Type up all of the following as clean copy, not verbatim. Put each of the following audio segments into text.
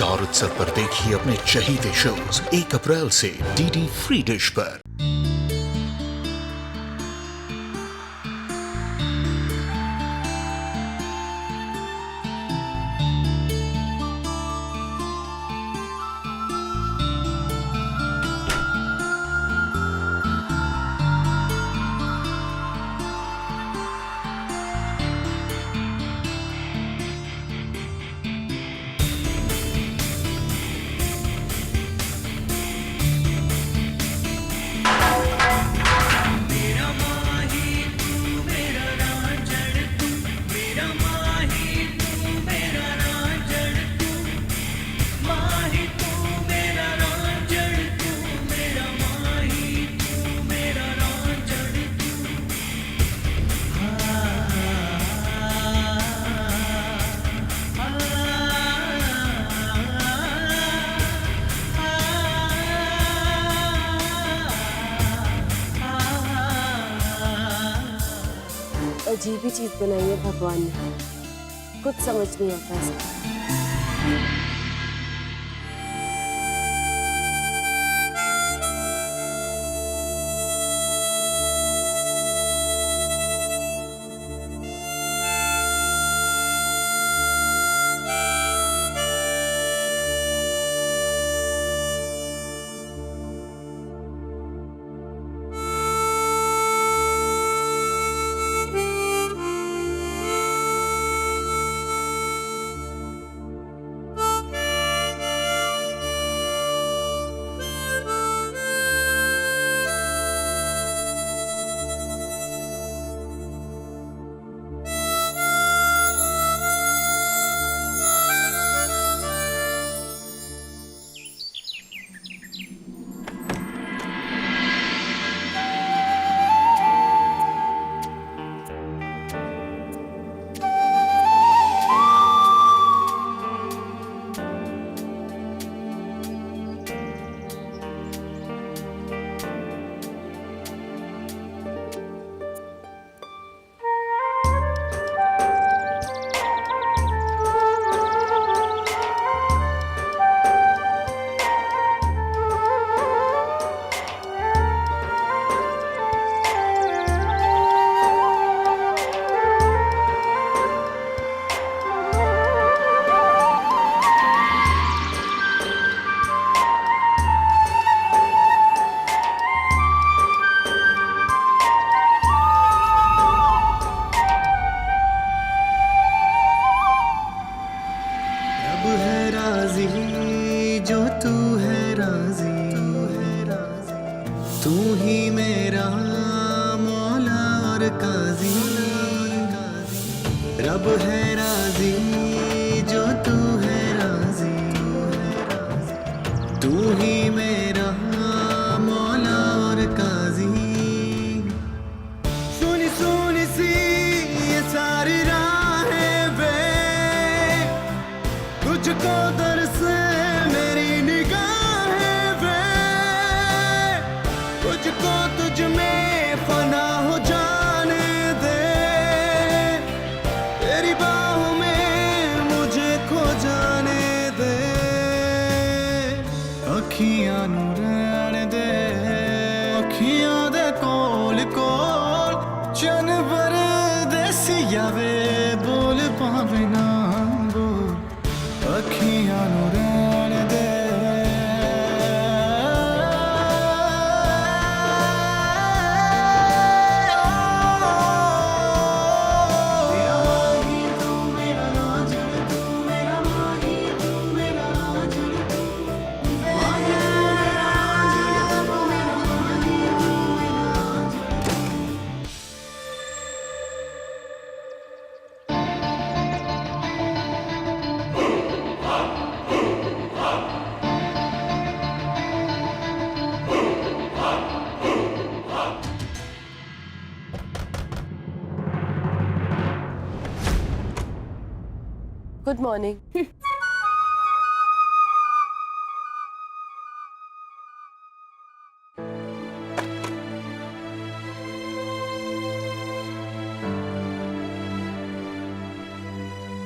Star उत्सव पर देखिए अपने चहीते शोज 1 अप्रैल से डीडी फ्री डिश पर। अजीब ही चीज बनाई है भगवान ने, कुछ समझ नहीं आता इसका। तू ही मेरा मौला और काजी, रब है राजी जो तू है राजी, तू ही मेरा मौला और काजी। सुनी सुनी सी ये सारी राहें बे, तुझको दर्स मेरी निगाहें बे, तुझको तुझ में फना हो जाने दे, तेरी बाहों में मुझे खो जाने दे। अखियां नू रहण दे, अखियां दे कोल कोल चन बर देसिया वे बोल पावे ना बोल, अखियां नू रहण दे। Good morning.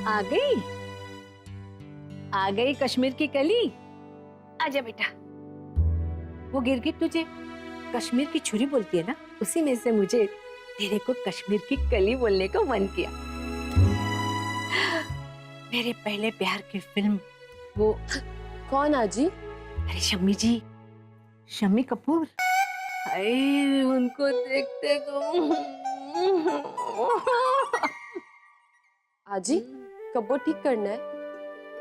आ गई? आ गई कश्मीर की कली। आजा बेटा। वो गिरगिट तुझे कश्मीर की छुरी बोलती है ना, उसी में से मुझे तेरे को कश्मीर की कली बोलने को मन किया। मेरे पहले प्यार की फिल्म वो। कौन आजी? अरे शम्मी जी, शम्मी कपूर। अरे उनको देखते तो आजी कब्बो ठीक करना है।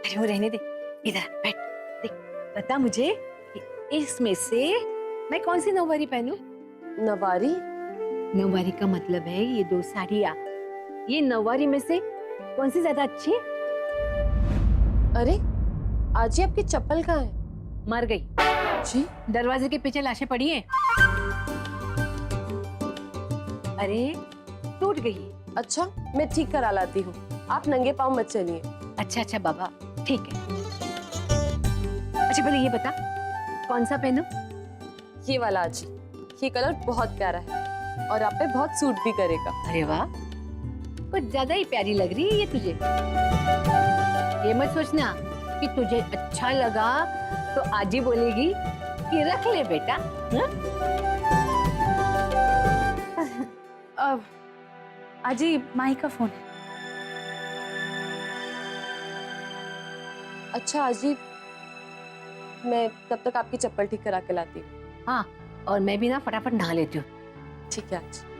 अरे वो रहने दे, इधर बैठ। देख बता मुझे कि इसमें से मैं कौन सी नौवारी पहनूं? नवारी? नौवारी का मतलब है ये दो साड़ियाँ। ये नौवारी में से कौन सी ज्यादा अच्छी है? अरे आजी आपकी चप्पल कहाँ है? मर गई जी? दरवाजे के पीछे लाशें पड़ी हैं। अरे टूट गई। अच्छा मैं ठीक करा लाती हूँ, आप नंगे पाँव मत चलिए। अच्छा अच्छा बाबा, ठीक है। अच्छा पहले ये बता कौन सा पहनूं? ये वाला आजी, ये कलर बहुत प्यारा है और आप पे बहुत सूट भी करेगा। अरे वाह, कुछ ज्यादा ही प्यारी लग रही है ये तुझे। ये मत सोचना कि तुझे अच्छा लगा तो आज ही बोलेगी कि रख ले बेटा। आजी माही का फोन है। अच्छा आजी, मैं तब तक आपकी चप्पल ठीक करा के लाती हूँ। हाँ, और मैं भी ना फटाफट नहा लेती हूँ। ठीक है आजी।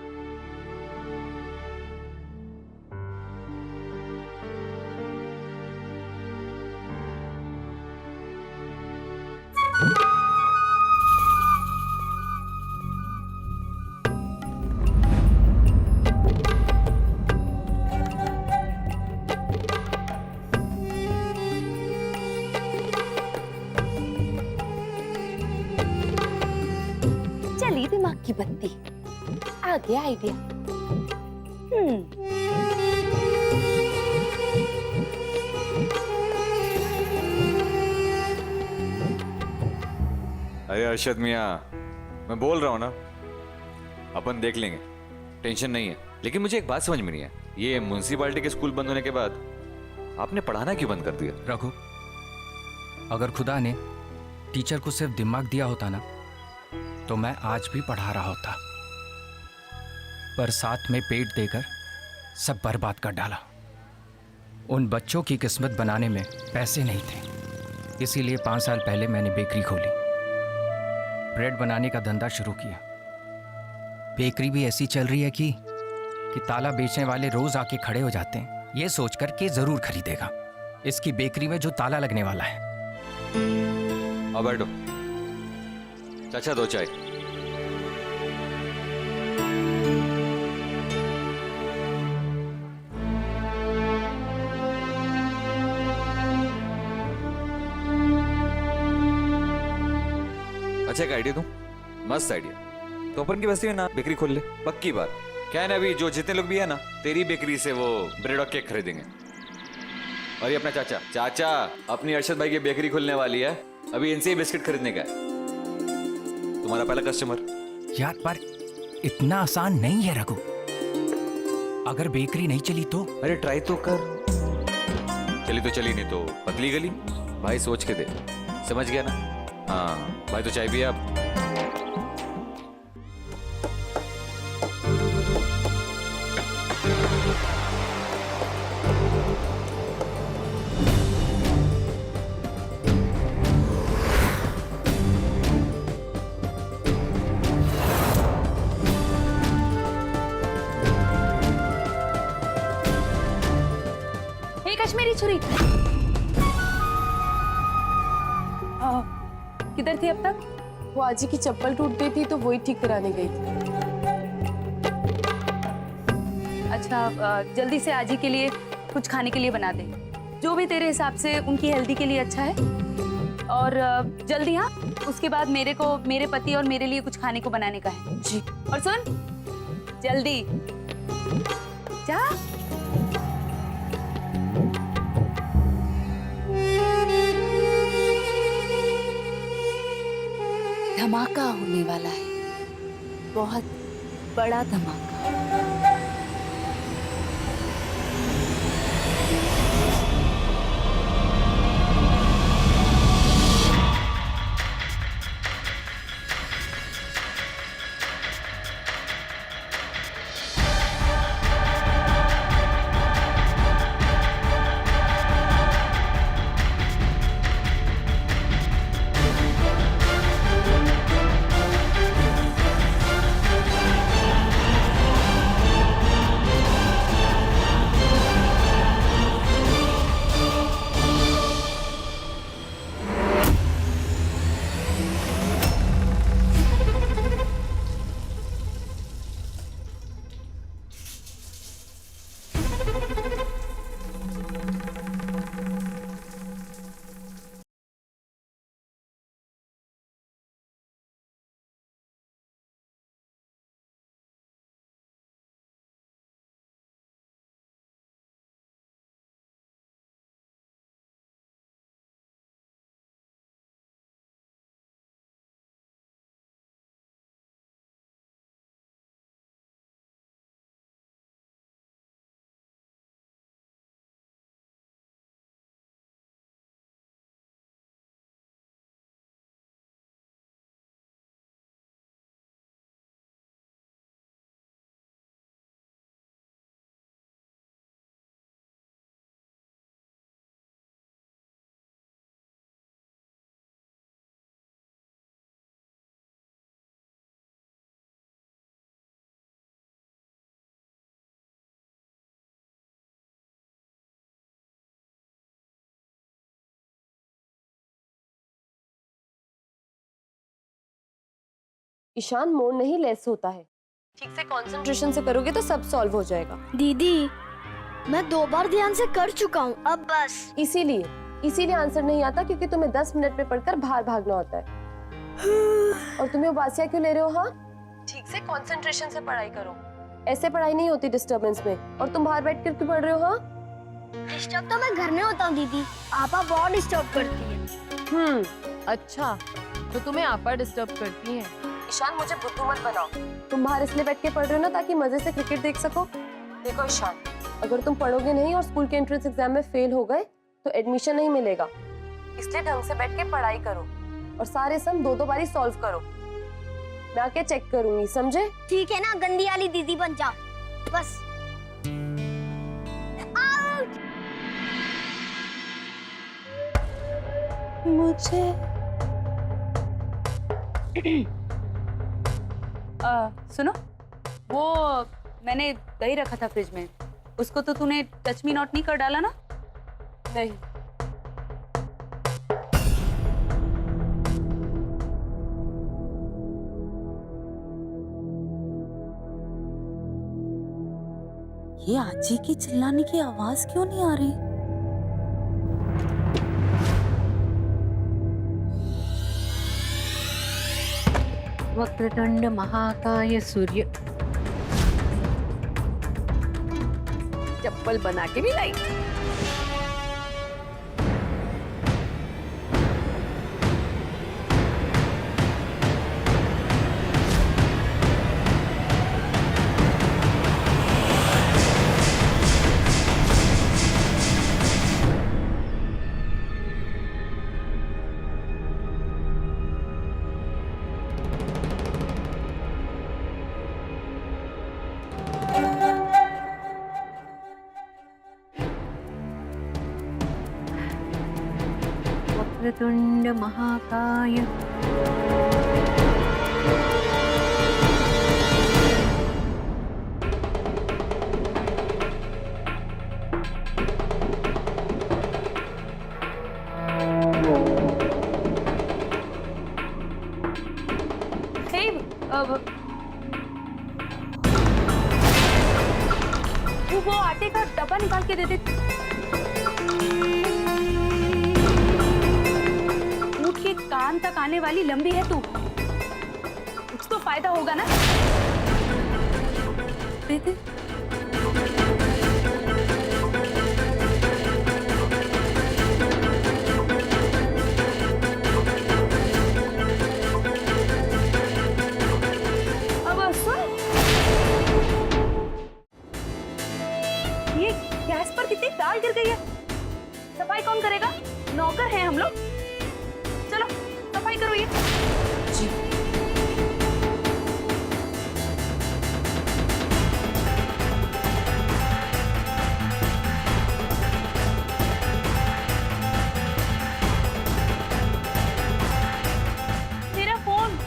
चली दिमाग की बत्ती, आ गया आइडिया। अरे अरशद मियाँ, मैं बोल रहा हूँ ना, अपन देख लेंगे, टेंशन नहीं है। लेकिन मुझे एक बात समझ में नहीं है, ये म्युनिसिपैलिटी के स्कूल बंद होने के बाद आपने पढ़ाना क्यों बंद कर दिया? रघु, अगर खुदा ने टीचर को सिर्फ दिमाग दिया होता ना, तो मैं आज भी पढ़ा रहा होता, पर साथ में पेट देकर सब बर्बाद कर डाला। उन बच्चों की किस्मत बनाने में पैसे नहीं थे, इसीलिए 5 साल पहले मैंने बेकरी खोली, ब्रेड बनाने का धंधा शुरू किया। बेकरी भी ऐसी चल रही है कि ताला बेचने वाले रोज आके खड़े हो जाते हैं, ये सोचकर कि जरूर खरीदेगा इसकी बेकरी में जो ताला लगने वाला है। आओ बैठो, चाचा दो चाय। अच्छा एक आइडिया दूं, मस्त आइडिया। तो अपन की बस्ती में ना बेकरी खोल ले, पक्की बात। क्या है ना, अभी जो जितने लोग भी है ना, तेरी बेकरी से वो ब्रेड और केक खरीदेंगे। और ये अपना चाचा अपनी अरशद भाई की बेकरी खुलने वाली है, अभी इनसे ही बिस्किट खरीदने का है, तुम्हारा पहला कस्टमर। यार पर इतना आसान नहीं है रघु, अगर बेकरी नहीं चली तो? अरे ट्राई तो कर, चली तो चली, नहीं तो पतली गली। भाई सोच के दे, समझ गया ना? हाँ भाई, तो चाय भी आप। कश्मीरी छुरी किधर थी अब तक? वो आजी की चप्पल टूट गई थी तो वही ठीक कराने गई थी। अच्छा, जल्दी से आजी के लिए कुछ खाने के लिए बना दे, जो भी तेरे हिसाब से उनकी हेल्दी के लिए अच्छा है। और जल्दी, हाँ, उसके बाद मेरे को मेरे पति और मेरे लिए कुछ खाने को बनाने का है। जी। और सुन, जल्दी जा। धमाका होने वाला है, बहुत बड़ा धमाका। ईशान मोड़ नहीं लेस होता है, ठीक से कंसंट्रेशन से करोगे तो सब सॉल्व हो जाएगा। दीदी मैं 2 बार ध्यान से कर चुका हूँ, अब बस। इसीलिए आंसर नहीं आता क्योंकि तुम्हें 10 मिनट में पढ़कर बाहर भागना होता है। और तुम्हें उबासियां क्यों ले रहे हो? हाँ, ठीक से कंसंट्रेशन से पढ़ाई करो, ऐसे पढ़ाई नहीं होती डिस्टरबेंस में। और तुम बाहर बैठ कर क्यों पढ़ रहे हो? हाँ, डिस्टर्ब तो मैं घर में होता हूँ दीदी, आपा बहुत डिस्टर्ब करती है। अच्छा, तो तुम्हें आपा डिस्टर्ब करती है। ईशान मुझे बुद्धू मत बनाओ, तुम बाहर इसलिए बैठ के पढ़ रहे हो ना ताकि मजे से क्रिकेट देख सको। देखो ईशान, अगर तुम पढ़ोगे नहीं और स्कूल के एंट्रेंस एग्जाम में फेल हो गए तो एडमिशन नहीं मिलेगा, इसलिए ढंग से बैठ के पढ़ाई करो और सारे सम 2-2 बारी सॉल्व करो। मैं आके चेक करूंगी, समझे? ठीक है ना, गंदी वाली दीदी बन जाओ बस। आउट। मुझे सुनो, वो मैंने दही रखा था फ्रिज में, उसको तो तूने टच मी नॉट नहीं कर डाला ना? नहीं। ये आजी की चिल्लाने की आवाज क्यों नहीं आ रही? वक्रतुंड महाकाय सूर्य। चप्पल बना के भी लाई। वक्रतुंड महाकाय। हे, वो आटे का डब्बा निकाल के दे दे। ऊँट के कान तक आने वाली लंबी है तू, कुछ तो फायदा होगा ना? दे दे। अब सुन, ये गैस पर कितनी दाल गिर गई है, सफाई कौन करेगा? नौकर हैं हम लोग, चलो सफाई करो ये। जी। मेरा फोन।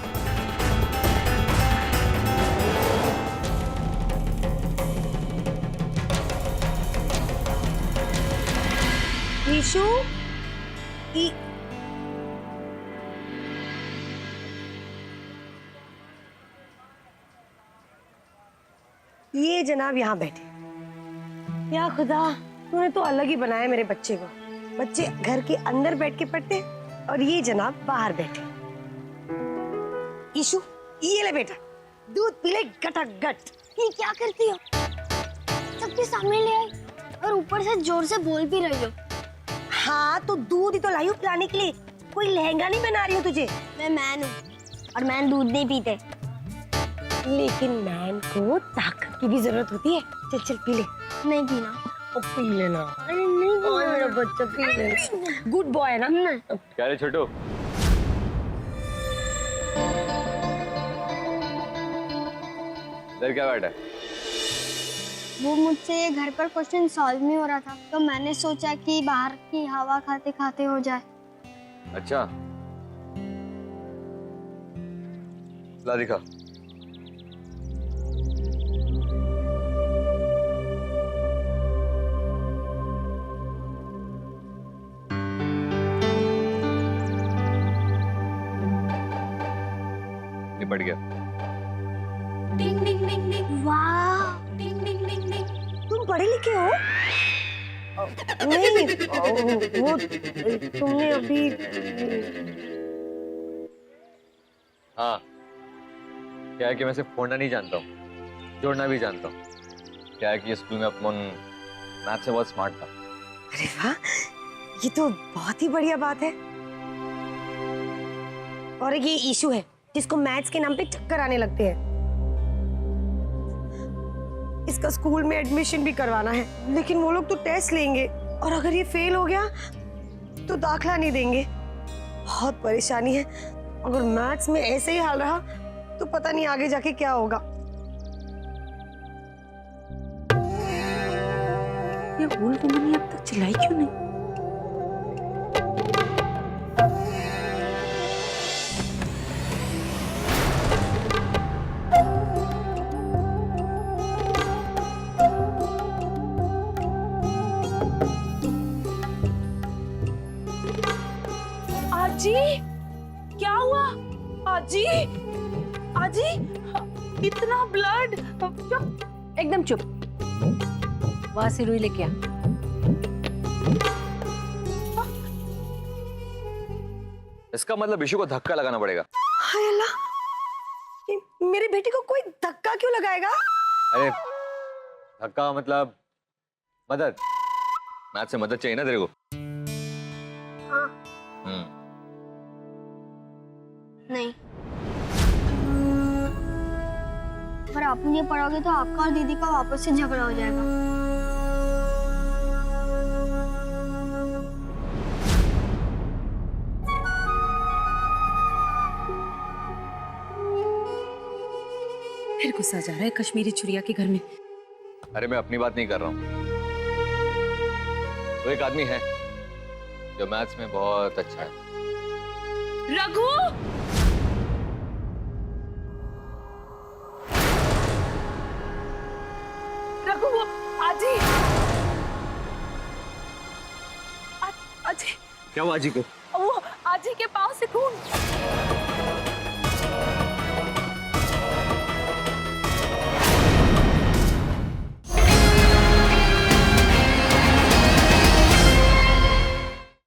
ईशु, ये जनाब यहाँ बैठे। या खुदा, तूने तो अलग ही बनाया मेरे बच्चे को। बच्चे घर के अंदर बैठ के पढ़ते और ये जनाब बाहर बैठे। ईशु, ये ले बेटा, दूध पी ले गटागट। ये क्या करती हो? सबके सामने ले आई और ऊपर से जोर से बोल भी रही हो। हाँ, तो दूध ही तो लाई हूँ पिलाने के लिए, कोई लहंगा नहीं बना रही हो तुझे। मैं मैन हूँ और मैन दूध नहीं पीते। लेकिन मैन को ताकत की भी जरूरत होती है। चल चल पी ले। नहीं पीना। ओ, पी लेना। अरे नहीं ओए पीना। मेरा बच्चा, पी लेना। गुड बॉय है ना? क्या रे छोटू? इधर क्या बैठा है? वो मुझसे ये घर पर क्वेश्चन सॉल्व नहीं हो रहा था, तो मैंने सोचा कि बाहर की हवा खाते खाते हो जाए। अच्छा, ला दिखा। निपट गया। वाह, तुम पढ़े लिखे हो? नहीं, वो तुमने अभी हाँ, क्या है कि मैं सिर्फ फोड़ना नहीं जानता हूँ, जोड़ना भी जानता हूँ। क्या है कि स्कूल में अपन मैथ से बहुत स्मार्ट था। अरे वाह, ये तो बहुत ही बढ़िया बात है। और ये इशू है जिसको मैथ्स के नाम पे चक्कर आने लगते हैं। इसका स्कूल में एडमिशन भी करवाना है, लेकिन वो लोग तो टेस्ट लेंगे और अगर ये फेल हो गया तो दाखला नहीं देंगे। बहुत परेशानी है। अगर मैथ्स में ऐसे ही हाल रहा तो पता नहीं आगे जाके क्या होगा। ये होल वुमन अब तक चिल्लाई क्यों नहीं? आजी, क्या हुआ? आजी, आजी, इतना ब्लड! चुप, एकदम चुप। वहां से रुई लेके आ। इसका मतलब इशू को धक्का लगाना पड़ेगा। हाय अल्लाह, मेरे बेटे को कोई धक्का क्यों लगाएगा? अरे धक्का मतलब मदद। मैथ से मदद चाहिए ना तेरे को? हाँ। नहीं, अगर आप मुझे पढ़ोगे तो आपका और दीदी का वापस से झगड़ा हो जाएगा। फिर गुस्सा जा रहा है कश्मीरी चुरिया के घर में। अरे मैं अपनी बात नहीं कर रहा हूँ। वो एक आदमी है जो मैथ्स में बहुत अच्छा है। रघु! रघु, वो आजी! आजी! क्या हुआ आजी को? वो आजी के पाँव से खून!